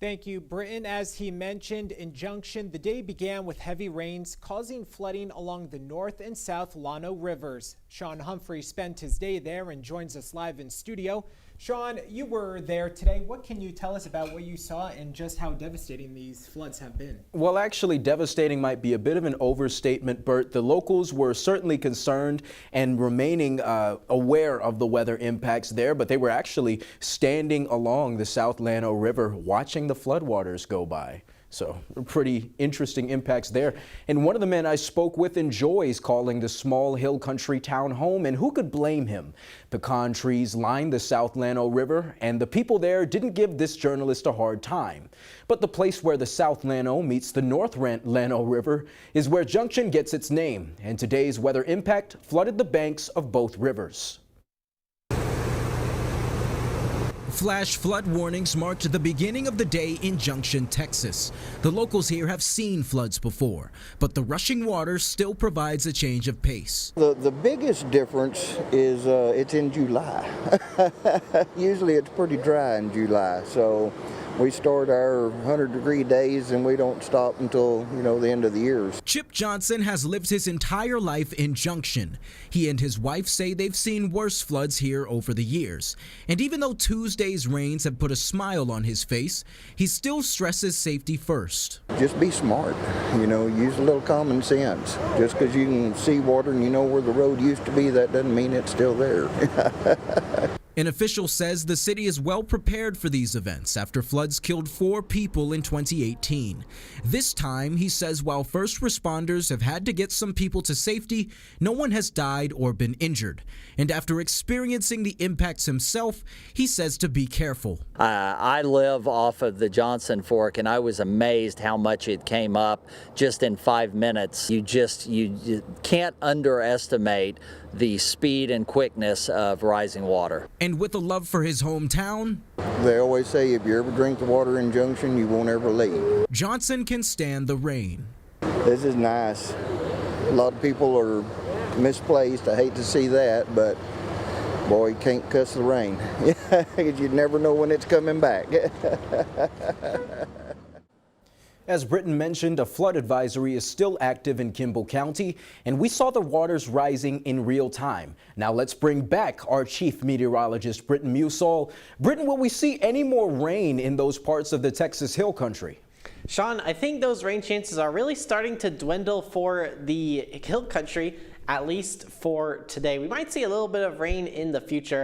Thank you, Britton. As he mentioned, in Junction, the day began with heavy rains causing flooding along the north and south Llano rivers. Sean Humphrey spent his day there and joins us live in studio. Sean, you were there today. What can you tell us about what you saw and just how devastating these floods have been? Well, actually, devastating might be a bit of an overstatement, Bert. The locals were certainly concerned and remaining aware of the weather impacts there, but they were actually standing along the South Llano River watching the floodwaters go by. So pretty interesting impacts there. And one of the men I spoke with enjoys calling the small hill country town home, and who could blame him? Pecan trees line the South Llano River, and the people there didn't give this journalist a hard time. But the place where the South Llano meets the North Llano River is where Junction gets its name, and today's weather impact flooded the banks of both rivers. Flash flood warnings marked the beginning of the day in Junction, Texas. The locals here have seen floods before, but the rushing water still provides a change of pace. The biggest difference is it's in July. Usually it's pretty dry in July, so we start our 100-degree days and we don't stop until, the end of the years. Chip Johnson has lived his entire life in Junction. He and his wife say they've seen worse floods here over the years. And even though Tuesday's rains have put a smile on his face, he still stresses safety first. Just be smart, use a little common sense. Just because you can see water and you know where the road used to be, that doesn't mean it's still there. An official says the city is well prepared for these events after floods killed 4 people in 2018. This time, he says while first responders have had to get some people to safety, no one has died or been injured. And after experiencing the impacts himself, he says to be careful. I live off of the Johnson Fork, and I was amazed how much it came up just in 5 minutes. You can't underestimate the speed and quickness of rising water. And with a love for his hometown, they always say if you ever drink the water in Junction, you won't ever leave. Johnson can stand the rain. This is nice. A lot of people are misplaced. I hate to see that, but boy, you can't cuss the rain. You never know when it's coming back. As Britton mentioned, a flood advisory is still active in Kimball County, and we saw the waters rising in real time. Now let's bring back our chief meteorologist, Britton Musall. Britton, will we see any more rain in those parts of the Texas Hill Country? Sean, I think those rain chances are really starting to dwindle for the Hill Country, at least for today. We might see a little bit of rain in the future,